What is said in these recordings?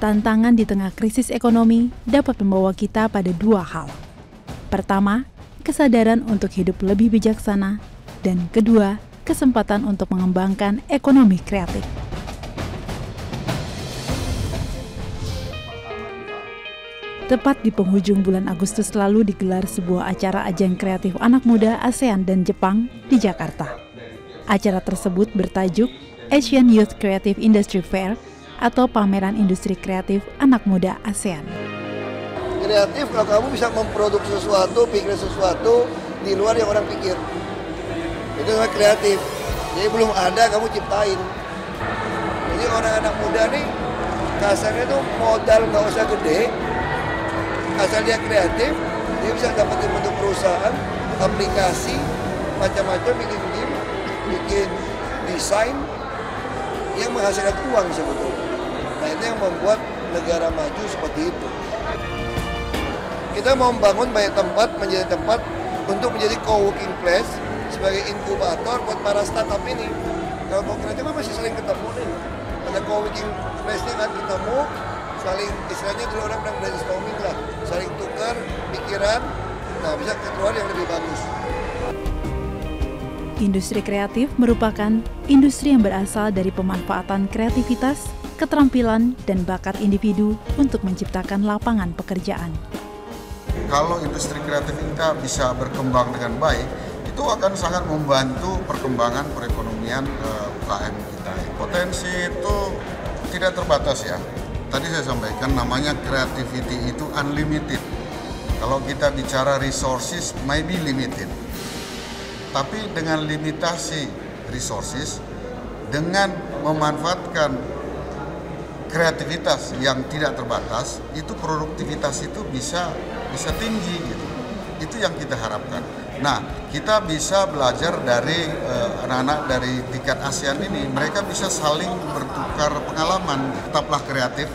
Tantangan di tengah krisis ekonomi dapat membawa kita pada dua hal. Pertama, kesadaran untuk hidup lebih bijaksana, dan kedua, kesempatan untuk mengembangkan ekonomi kreatif. Tepat di penghujung bulan Agustus lalu digelar sebuah acara ajang kreatif anak muda ASEAN dan Jepang di Jakarta. Acara tersebut bertajuk Asian Youth Creative Industry Fair atau Pameran Industri Kreatif Anak Muda ASEAN. Kreatif kalau kamu bisa memproduksi sesuatu, pikir sesuatu di luar yang orang pikir. Itu namanya kreatif. Jadi belum ada kamu ciptain. Jadi orang anak muda nih kasarnya tuh modal nggak usah gede, asal dia kreatif, dia bisa dapetin bentuk perusahaan, aplikasi, macam-macam, bikin game, bikin desain yang menghasilkan uang sebetulnya. Nah itu yang membuat negara maju seperti itu. Kita mau membangun banyak tempat menjadi tempat untuk menjadi co-working place sebagai inkubator buat para startup ini. Kalau konkretnya kan masih saling ketemu nih. Ada co-working place-nya kan ketemu, saling istilahnya dulu orang bilang brainstorming lah, saling tukar pikiran, nah bisa keluar yang lebih bagus. Industri kreatif merupakan industri yang berasal dari pemanfaatan kreativitas, keterampilan, dan bakat individu untuk menciptakan lapangan pekerjaan. Kalau industri kreatif kita bisa berkembang dengan baik, itu akan sangat membantu perkembangan perekonomian UKM kita. Potensi itu tidak terbatas ya. Tadi saya sampaikan namanya creativity itu unlimited. Kalau kita bicara resources may be limited. Tapi dengan limitasi resources, dengan memanfaatkan kreativitas yang tidak terbatas, itu produktivitas itu bisa tinggi gitu. Itu yang kita harapkan. Nah, kita bisa belajar dari anak-anak dari tingkat ASEAN ini. Mereka bisa saling bertukar pengalaman. Tetaplah kreatif,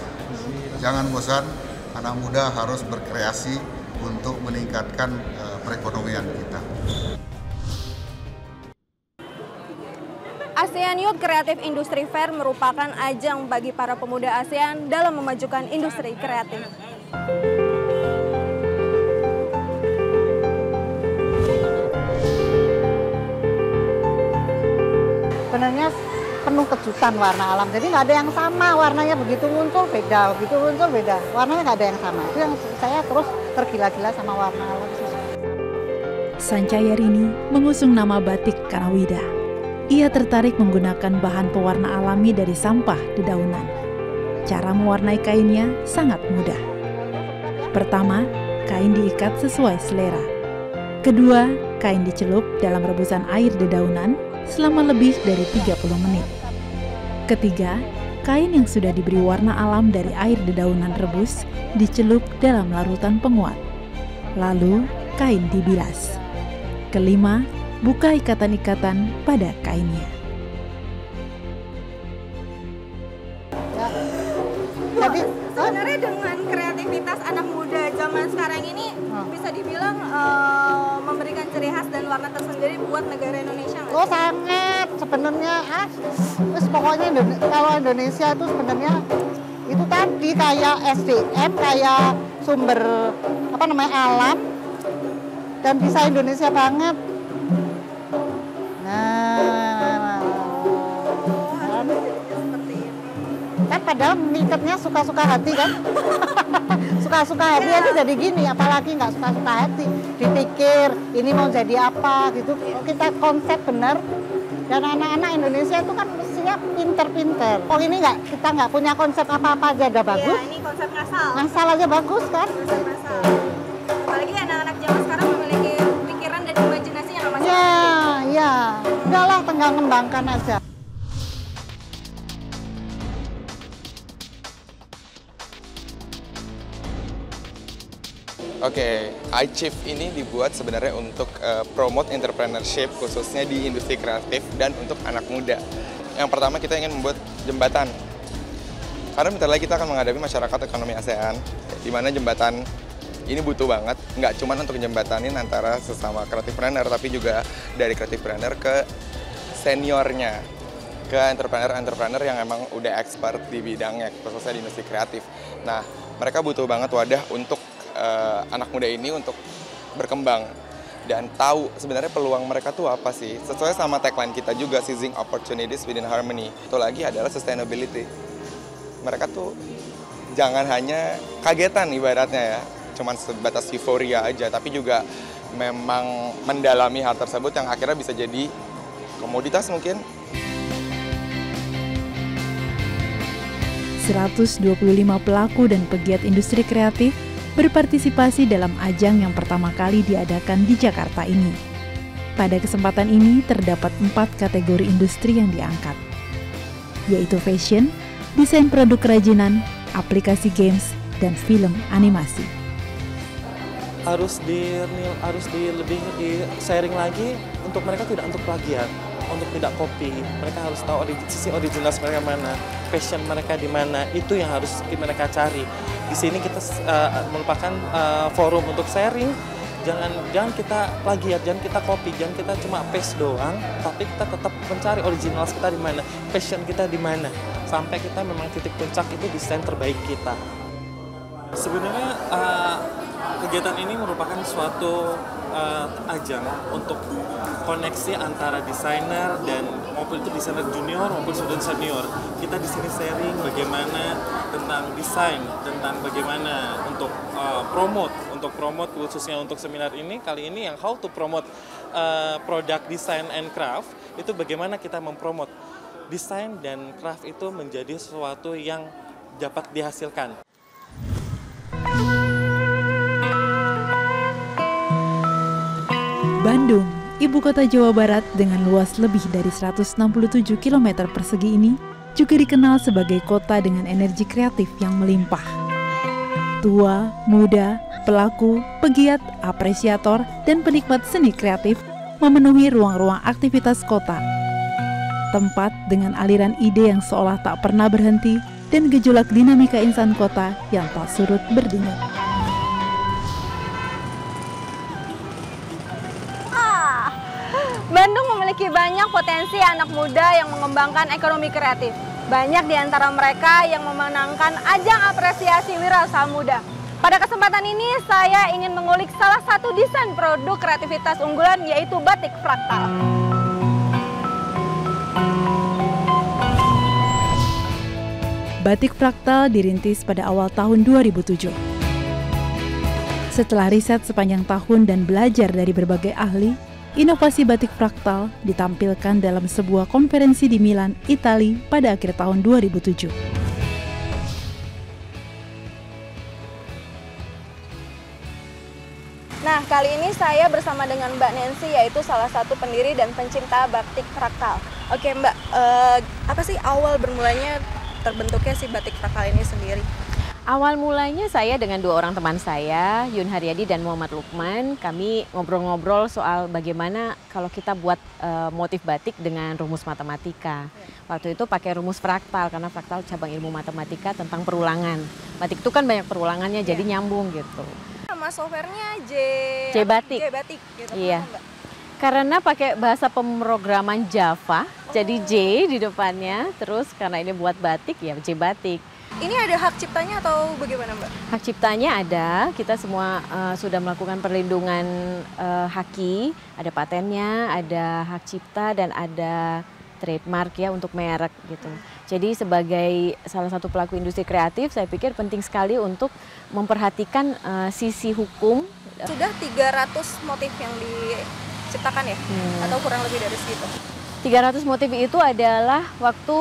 jangan bosan. Anak muda harus berkreasi untuk meningkatkan perekonomian kita. ASEAN Youth Creative Industry Fair merupakan ajang bagi para pemuda ASEAN dalam memajukan industri kreatif. Sebenarnya penuh kejutan warna alam, jadi nggak ada yang sama warnanya, begitu muncul beda, warnanya nggak ada yang sama. Itu yang saya terus tergila-gila sama warna alam. Sancayarini mengusung nama batik Kanawida. Ia tertarik menggunakan bahan pewarna alami dari sampah dedaunan. Cara mewarnai kainnya sangat mudah. Pertama, kain diikat sesuai selera. Kedua, kain dicelup dalam rebusan air dedaunan selama lebih dari 30 menit. Ketiga, kain yang sudah diberi warna alam dari air dedaunan rebus dicelup dalam larutan penguat. Lalu, kain dibilas. Kelima, buka ikatan-ikatan pada kainnya. Jadi sebenarnya dengan kreativitas anak muda zaman sekarang ini bisa dibilang memberikan ciri khas dan warna tersendiri buat negara Indonesia. Oh sangat, sebenarnya terus pokoknya kalau Indonesia itu sebenarnya itu tadi kayak SDM, kayak sumber alam, dan bisa Indonesia banget. Kan padahal ngikatnya suka-suka hati kan. Suka-suka hati aja jadi gini, apalagi nggak suka-suka hati. Dipikir ini mau jadi apa gitu. Kita konsep bener. Dan anak-anak Indonesia itu kan mestinya pinter-pinter. Oh ini kita nggak punya konsep apa-apa aja udah bagus. Iya, ini konsep ngasal. Ngasal aja bagus kan. Konsep ngasal. Apalagi anak-anak zaman sekarang memiliki pikiran dan imajinasi yang masih ya. Udahlah tinggal ngembangkan aja. Oke, iChief ini dibuat sebenarnya untuk promote entrepreneurship khususnya di industri kreatif dan untuk anak muda. Yang pertama kita ingin membuat jembatan. Karena bentar lagi kita akan menghadapi masyarakat ekonomi ASEAN, di mana jembatan ini butuh banget, nggak cuma untuk jembatanin antara sesama kreatifpreneur, tapi juga dari kreatifpreneur ke seniornya, ke entrepreneur-entrepreneur yang emang udah expert di bidangnya, khususnya di industri kreatif. Nah, mereka butuh banget wadah untuk anak muda ini untuk berkembang dan tahu sebenarnya peluang mereka tuh apa sih. Sesuai sama tagline kita juga, seizing opportunities within harmony. Itu lagi adalah sustainability. Mereka tuh jangan hanya kagetan ibaratnya ya, cuman sebatas euforia aja, tapi juga memang mendalami hal tersebut yang akhirnya bisa jadi komoditas mungkin. 125 pelaku dan pegiat industri kreatif berpartisipasi dalam ajang yang pertama kali diadakan di Jakarta ini. Pada kesempatan ini terdapat 4 kategori industri yang diangkat, yaitu fashion, desain produk kerajinan, aplikasi games, dan film animasi. Harus lebih di sharing lagi untuk mereka, tidak untuk plagiat, untuk tidak copy. Mereka harus tahu sisi original mereka mana, passion mereka di mana, itu yang harus mereka cari. Di sini kita merupakan forum untuk sharing. Jangan kita plagiat, jangan kita copy, jangan kita cuma paste doang, tapi kita tetap mencari original kita di mana, passion kita di mana, sampai kita memang titik puncak itu desain terbaik kita. Sebenarnya kegiatan ini merupakan suatu ajang untuk koneksi antara desainer dan maupun itu desainer junior maupun student senior. Kita di sini sharing bagaimana tentang desain, tentang bagaimana untuk promote khususnya untuk seminar ini kali ini yang how to promote produk design and craft, itu bagaimana kita mempromot desain dan craft itu menjadi sesuatu yang dapat dihasilkan. Bandung, ibu kota Jawa Barat dengan luas lebih dari 167 km persegi ini juga dikenal sebagai kota dengan energi kreatif yang melimpah. Tua, muda, pelaku, pegiat, apresiator, dan penikmat seni kreatif memenuhi ruang-ruang aktivitas kota. Tempat dengan aliran ide yang seolah tak pernah berhenti dan gejolak dinamika insan kota yang tak surut berdenyut. Bandung memiliki banyak potensi anak muda yang mengembangkan ekonomi kreatif. Banyak di antara mereka yang memenangkan ajang apresiasi Wirausaha Muda. Pada kesempatan ini, saya ingin mengulik salah satu desain produk kreativitas unggulan, yaitu batik fraktal. Batik fraktal dirintis pada awal tahun 2007. Setelah riset sepanjang tahun dan belajar dari berbagai ahli, inovasi batik fraktal ditampilkan dalam sebuah konferensi di Milan, Italia pada akhir tahun 2007. Nah, kali ini saya bersama dengan Mbak Nancy, yaitu salah satu pendiri dan pencinta batik fraktal. Oke Mbak, apa sih awal bermulanya terbentuknya si batik fraktal ini sendiri? Awal mulanya saya dengan 2 orang teman saya, Yun Haryadi dan Muhammad Lukman. Kami ngobrol-ngobrol soal bagaimana kalau kita buat motif batik dengan rumus matematika. Waktu itu pakai rumus fraktal, karena fraktal cabang ilmu matematika tentang perulangan. Batik itu kan banyak perulangannya, jadi nyambung gitu. Nama softwarenya J Batik. J Batik gitu. Iya. Karena pakai bahasa pemrograman Java, jadi J di depannya. Terus karena ini buat batik, ya J Batik. Ini ada hak ciptanya atau bagaimana Mbak? Hak ciptanya ada, kita semua sudah melakukan perlindungan haki, ada patennya, ada hak cipta, dan ada trademark ya untuk merek gitu. Jadi sebagai salah satu pelaku industri kreatif, saya pikir penting sekali untuk memperhatikan sisi hukum. Sudah 300 motif yang diciptakan ya? Atau kurang lebih dari segitu? 300 motif itu adalah waktu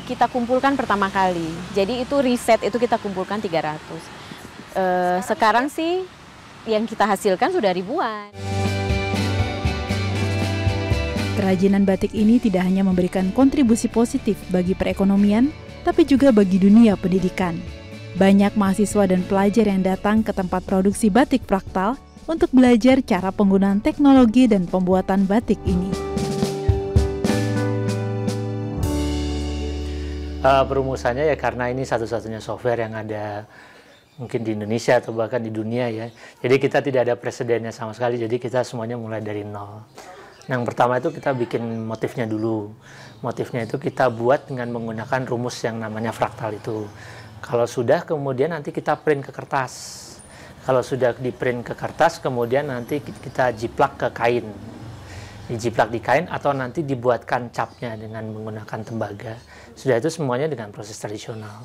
kita kumpulkan pertama kali. Jadi itu riset itu kita kumpulkan 300. Sekarang sih yang kita hasilkan sudah ribuan. Kerajinan batik ini tidak hanya memberikan kontribusi positif bagi perekonomian, tapi juga bagi dunia pendidikan. Banyak mahasiswa dan pelajar yang datang ke tempat produksi batik fraktal untuk belajar cara penggunaan teknologi dan pembuatan batik ini. Perumusannya ya karena ini satu-satunya software yang ada mungkin di Indonesia atau bahkan di dunia ya. Jadi kita tidak ada presidennya sama sekali, jadi kita semuanya mulai dari nol. Yang pertama itu kita bikin motifnya dulu. Motifnya itu kita buat dengan menggunakan rumus yang namanya fraktal itu. Kalau sudah, kemudian nanti kita print ke kertas. Kalau sudah di print ke kertas, kemudian nanti kita jiplak ke kain. Dijiplak di kain atau nanti dibuatkan capnya dengan menggunakan tembaga. Sudah itu semuanya dengan proses tradisional.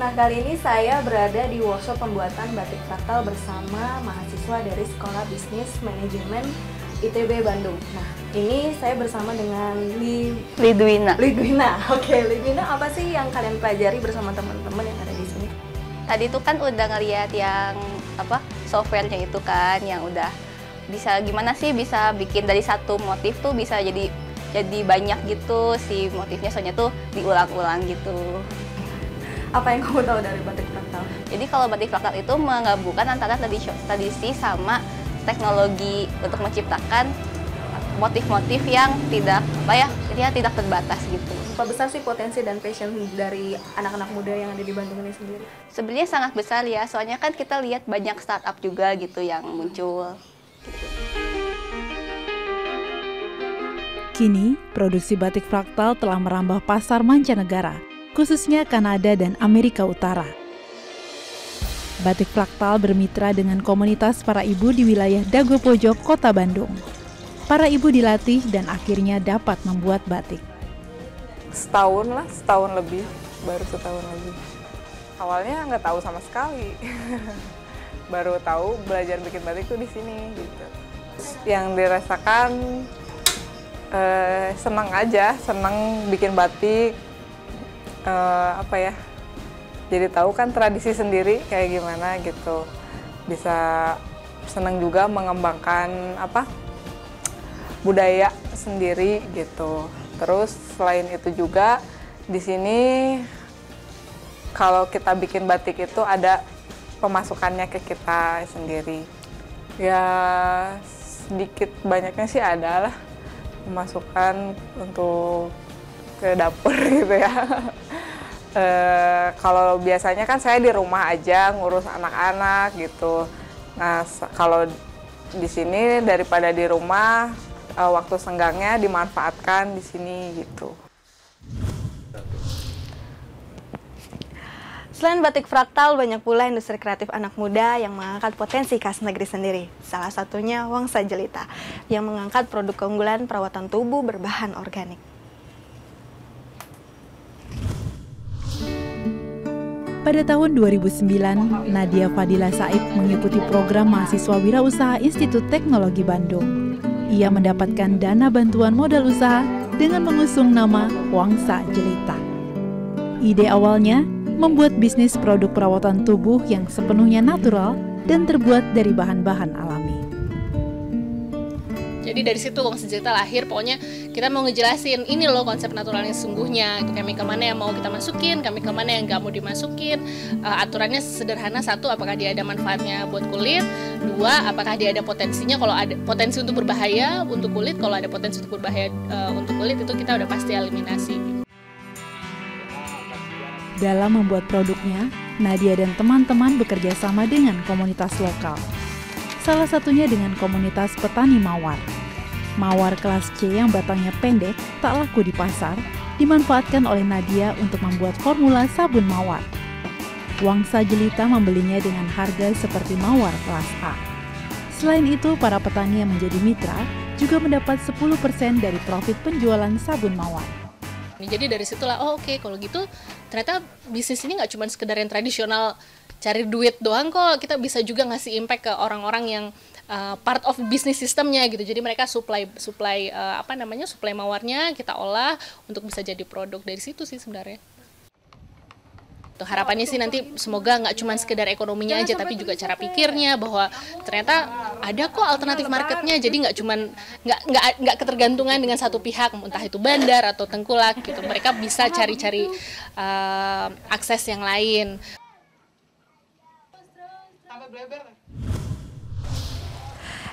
Nah, kali ini saya berada di workshop pembuatan batik fraktal bersama mahasiswa dari Sekolah Bisnis Manajemen ITB Bandung. Nah, ini saya bersama dengan Lidwina. Oke, Lidwina, apa sih yang kalian pelajari bersama teman-teman yang ada di sini? Tadi tuh kan udah ngeliat yang softwarenya itu kan, yang udah bisa gimana sih bisa bikin dari satu motif tuh bisa jadi banyak gitu si motifnya, soalnya tuh diulang-ulang gitu. Apa yang kamu tahu dari batik fraktal? Jadi kalau batik fraktal itu menggabungkan antara tradisi sama teknologi untuk menciptakan motif-motif yang tidak terbatas gitu. Apa besar sih potensi dan passion dari anak-anak muda yang ada di Bandung ini sendiri? Sebenarnya sangat besar ya, soalnya kan kita lihat banyak startup juga gitu yang muncul. Gitu. Kini, produksi batik fraktal telah merambah pasar mancanegara, khususnya Kanada dan Amerika Utara. Batik fraktal bermitra dengan komunitas para ibu di wilayah Dago Pojok, Kota Bandung. Para ibu dilatih dan akhirnya dapat membuat batik. Setahun lebih, baru setahun lebih. Awalnya nggak tahu sama sekali, baru tahu belajar bikin batik tuh di sini gitu. Yang dirasakan senang aja, senang bikin batik. Jadi tahu kan tradisi sendiri kayak gimana gitu. Bisa senang juga mengembangkan budaya sendiri gitu. Terus selain itu juga di sini kalau kita bikin batik itu ada pemasukannya ke kita sendiri. Ya sedikit banyaknya sih ada lah pemasukan untuk ke dapur gitu ya. Kalau biasanya kan saya di rumah aja ngurus anak-anak gitu. Nah kalau di sini daripada di rumah, waktu senggangnya dimanfaatkan di sini gitu. Selain batik fraktal, banyak pula industri kreatif anak muda yang mengangkat potensi khas negeri sendiri. Salah satunya Wangsa Jelita, yang mengangkat produk keunggulan perawatan tubuh berbahan organik. Pada tahun 2009, Nadia Fadila Saib mengikuti program mahasiswa wirausaha Institut Teknologi Bandung. Ia mendapatkan dana bantuan modal usaha dengan mengusung nama Wangsa Jelita. Ide awalnya membuat bisnis produk perawatan tubuh yang sepenuhnya natural dan terbuat dari bahan-bahan alami. Jadi dari situ Wangsa Jelita lahir, pokoknya kita mau ngejelasin ini loh konsep natural yang sesungguhnya, itu chemical mana yang mau kita masukin, chemical mana yang nggak mau dimasukin, aturannya sederhana, satu apakah dia ada manfaatnya buat kulit, dua apakah dia ada potensinya, kalau ada potensi untuk berbahaya untuk kulit, kalau ada potensi untuk berbahaya untuk kulit itu kita udah pasti eliminasi. Dalam membuat produknya, Nadia dan teman-teman bekerja sama dengan komunitas lokal. Salah satunya dengan komunitas petani mawar. Mawar kelas C yang batangnya pendek, tak laku di pasar, dimanfaatkan oleh Nadia untuk membuat formula sabun mawar. Wangsa Jelita membelinya dengan harga seperti mawar kelas A. Selain itu, para petani yang menjadi mitra juga mendapat 10% dari profit penjualan sabun mawar. Jadi dari situlah, oke, kalau gitu ternyata bisnis ini nggak cuma sekedar yang tradisional cari duit doang kok, kita bisa juga ngasih impact ke orang-orang yang part of bisnis sistemnya gitu. Jadi mereka supply mawarnya kita olah untuk bisa jadi produk. Dari situ sih sebenarnya. Harapannya sih nanti semoga nggak cuma sekedar ekonominya aja, tapi juga cara pikirnya, bahwa ternyata ada kok alternatif marketnya. Jadi nggak ketergantungan dengan satu pihak, entah itu bandar atau tengkulak gitu. Mereka bisa cari-cari akses yang lain.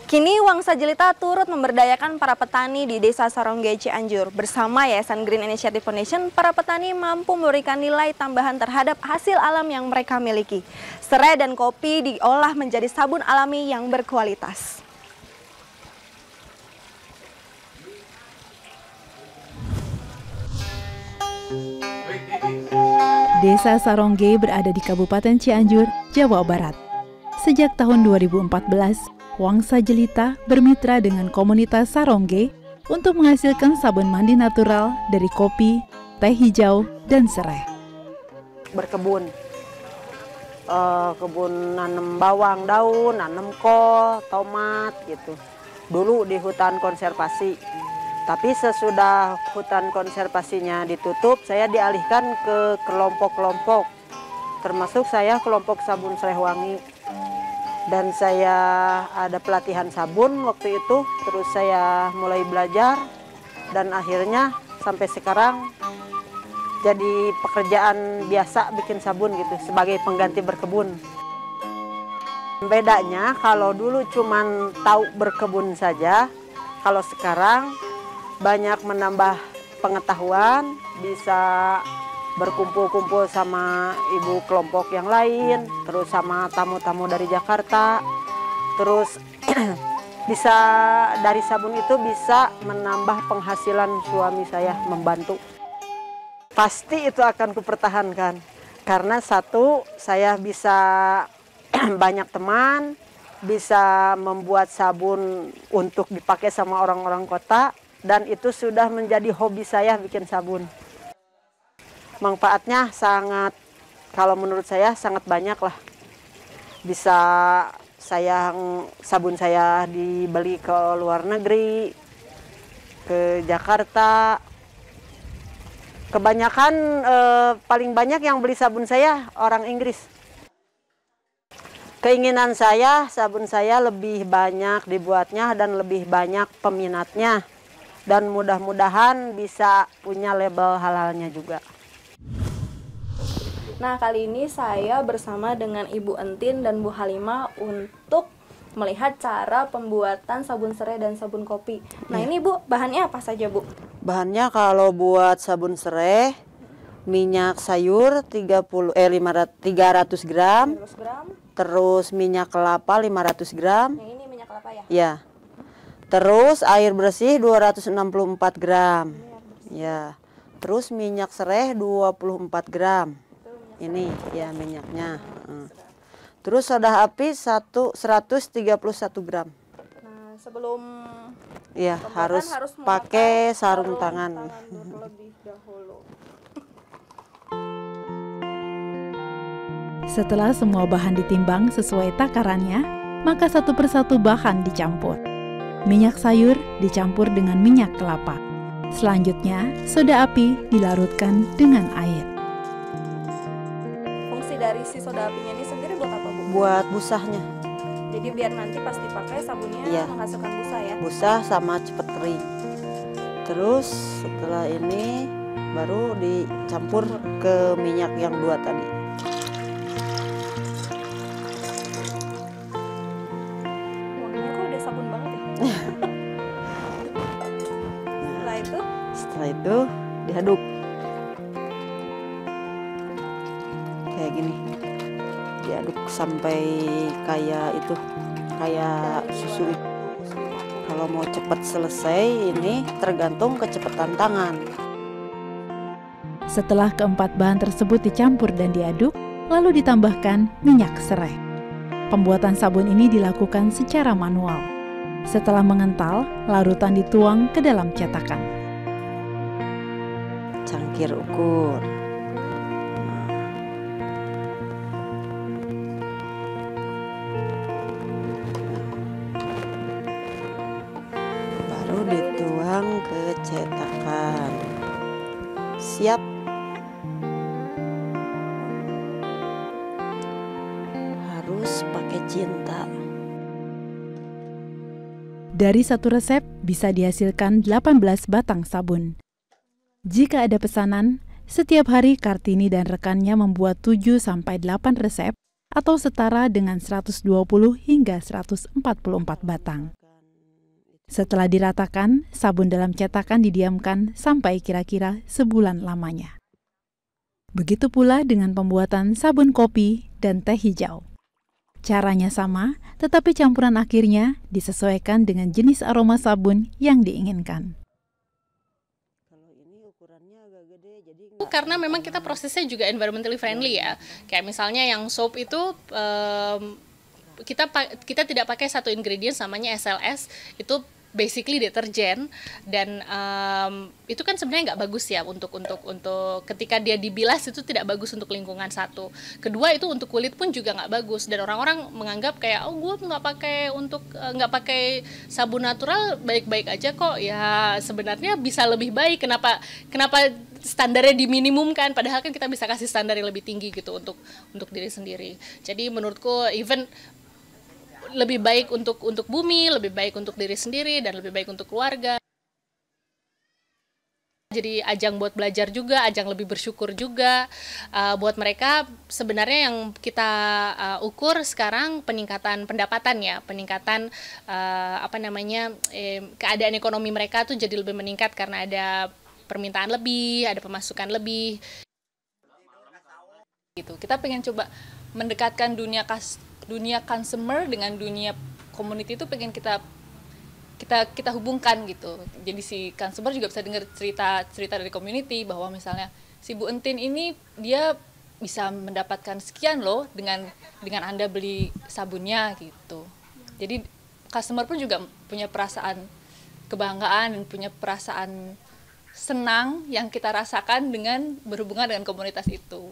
Kini Wangsa Jelita turut memberdayakan para petani di Desa Saronggay Cianjur. Bersama Yayasan Green Initiative Foundation, para petani mampu memberikan nilai tambahan terhadap hasil alam yang mereka miliki. Serai dan kopi diolah menjadi sabun alami yang berkualitas. Desa Sarongge berada di Kabupaten Cianjur, Jawa Barat. Sejak tahun 2014, Wangsa Jelita bermitra dengan komunitas Sarongge untuk menghasilkan sabun mandi natural dari kopi, teh hijau, dan serai. Berkebun, kebun nanam bawang daun, nanam kol, tomat gitu. Dulu di hutan konservasi. Tapi sesudah hutan konservasinya ditutup, saya dialihkan ke kelompok-kelompok. Termasuk saya kelompok sabun Serai Wangi. Dan saya ada pelatihan sabun waktu itu, terus saya mulai belajar. Dan akhirnya sampai sekarang jadi pekerjaan biasa bikin sabun gitu, sebagai pengganti berkebun. Bedanya kalau dulu cuman tahu berkebun saja, kalau sekarang banyak menambah pengetahuan, bisa berkumpul-kumpul sama ibu kelompok yang lain, terus sama tamu-tamu dari Jakarta, terus bisa dari sabun itu bisa menambah penghasilan suami saya, membantu. Pasti itu akan kupertahankan, karena satu, saya bisa banyak teman, bisa membuat sabun untuk dipakai sama orang-orang kota, dan itu sudah menjadi hobi saya bikin sabun. Manfaatnya sangat, kalau menurut saya sangat banyak lah. Bisa sabun saya dibeli ke luar negeri, ke Jakarta. Kebanyakan, paling banyak yang beli sabun saya orang Inggris. Keinginan saya, sabun saya lebih banyak dibuatnya dan lebih banyak peminatnya. Dan mudah-mudahan bisa punya label halalnya juga. Nah, kali ini saya bersama dengan Ibu Entin dan Bu Halimah untuk melihat cara pembuatan sabun serai dan sabun kopi. Nah, ini Bu, bahannya apa saja, Bu? Bahannya kalau buat sabun serai, minyak sayur 300 gram, terus minyak kelapa 500 gram. Yang ini minyak kelapa ya? Ya. Terus air bersih 264 gram. Ya. Terus minyak serai 24 gram. Ini ya minyaknya. Terus soda api 131 gram. Nah, sebelum ya harus pakai sarung tangan. Terlebih dahulu. Setelah semua bahan ditimbang sesuai takarannya, maka satu persatu bahan dicampur. Minyak sayur dicampur dengan minyak kelapa. Selanjutnya, soda api dilarutkan dengan air. Fungsi dari si soda apinya ini sendiri buat apa, Bu? Buat busahnya. Jadi biar nanti pas dipakai sabunnya menghasilkan busa ya? Busa sama cepet kering. Terus setelah ini baru dicampur ke minyak yang 2 tadi. Wanginya kok udah sabun banget ya? Setelah itu diaduk kayak gini, diaduk sampai kayak susu. Kalau mau cepat selesai ini tergantung kecepatan tangan. Setelah keempat bahan tersebut dicampur dan diaduk, lalu ditambahkan minyak serai. Pembuatan sabun ini dilakukan secara manual. Setelah mengental, larutan dituang ke dalam cetakan. Cangkir ukur. Baru dituang ke cetakan. Siap. Harus pakai cinta. Dari satu resep bisa dihasilkan 18 batang sabun. Jika ada pesanan, setiap hari Kartini dan rekannya membuat 7-8 resep atau setara dengan 120 hingga 144 batang. Setelah diratakan, sabun dalam cetakan didiamkan sampai kira-kira sebulan lamanya. Begitu pula dengan pembuatan sabun kopi dan teh hijau. Caranya sama, tetapi campuran akhirnya disesuaikan dengan jenis aroma sabun yang diinginkan. menurutku karena memang kita prosesnya juga environmentally friendly ya. Kayak misalnya yang soap itu kita tidak pakai satu ingredient namanya SLS, itu basically deterjen, dan itu kan sebenarnya nggak bagus ya untuk ketika dia dibilas, itu tidak bagus untuk lingkungan satu. Kedua, itu untuk kulit pun juga nggak bagus, dan orang-orang menganggap kayak gue nggak pakai sabun natural baik-baik aja kok. Ya sebenarnya bisa lebih baik. Kenapa standarnya diminimumkan, padahal kan kita bisa kasih standar yang lebih tinggi gitu untuk diri sendiri. Jadi menurutku even lebih baik untuk bumi, lebih baik untuk diri sendiri, dan lebih baik untuk keluarga. Jadi ajang buat belajar juga, ajang lebih bersyukur juga. Buat mereka sebenarnya yang kita ukur sekarang peningkatan pendapatan ya, peningkatan keadaan ekonomi mereka tuh jadi lebih meningkat karena ada permintaan lebih, ada pemasukan lebih. Gitu. Kita pengen coba mendekatkan dunia consumer dengan dunia community, itu pengen kita hubungkan gitu. Jadi si consumer juga bisa dengar cerita dari community bahwa misalnya si Bu Entin ini dia bisa mendapatkan sekian loh dengan Anda beli sabunnya gitu. Jadi customer pun juga punya perasaan kebanggaan dan punya perasaan senang yang kita rasakan dengan berhubungan dengan komunitas itu.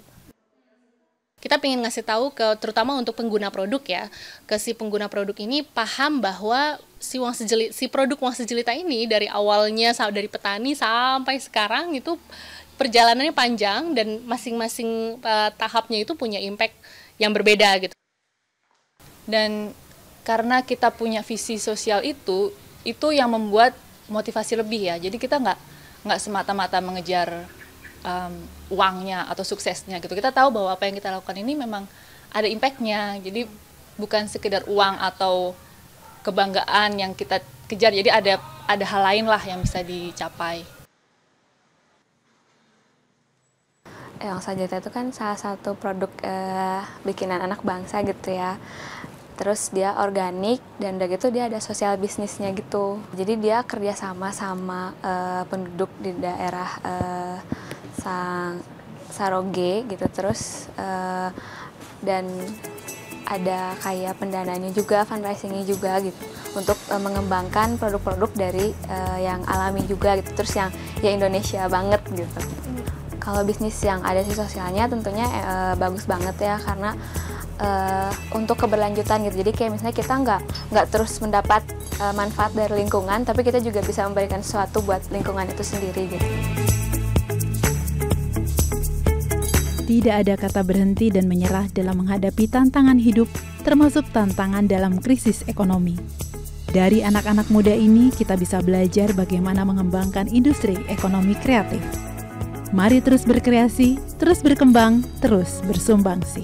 Kita pengen ngasih tahu terutama untuk pengguna produk ya, ke si pengguna produk ini paham bahwa si produk Uang Sejelita ini dari awalnya dari petani sampai sekarang itu perjalanannya panjang, dan masing-masing tahapnya itu punya impact yang berbeda gitu. Dan karena kita punya visi sosial itu yang membuat motivasi lebih ya. Jadi kita nggak semata-mata mengejar uangnya atau suksesnya gitu. Kita tahu bahwa apa yang kita lakukan ini memang ada impact-nya. Jadi bukan sekedar uang atau kebanggaan yang kita kejar. Jadi ada hal lain lah yang bisa dicapai. Uang Sejelita itu kan salah satu produk bikinan anak bangsa gitu ya. Terus dia organik, dan udah gitu dia ada sosial bisnisnya gitu. Jadi dia kerjasama sama penduduk di daerah Saroge gitu. Terus dan ada kayak pendananya juga, fundraisingnya juga gitu, untuk mengembangkan produk-produk dari yang alami juga gitu. Terus yang Indonesia banget gitu. Kalau bisnis yang ada sisi sosialnya tentunya bagus banget ya, karena untuk keberlanjutan gitu. Jadi kayak misalnya kita nggak terus mendapat manfaat dari lingkungan, tapi kita juga bisa memberikan sesuatu buat lingkungan itu sendiri gitu. Tidak ada kata berhenti dan menyerah dalam menghadapi tantangan hidup, termasuk tantangan dalam krisis ekonomi. Dari anak-anak muda ini kita bisa belajar bagaimana mengembangkan industri ekonomi kreatif. Mari terus berkreasi, terus berkembang, terus bersumbangsi.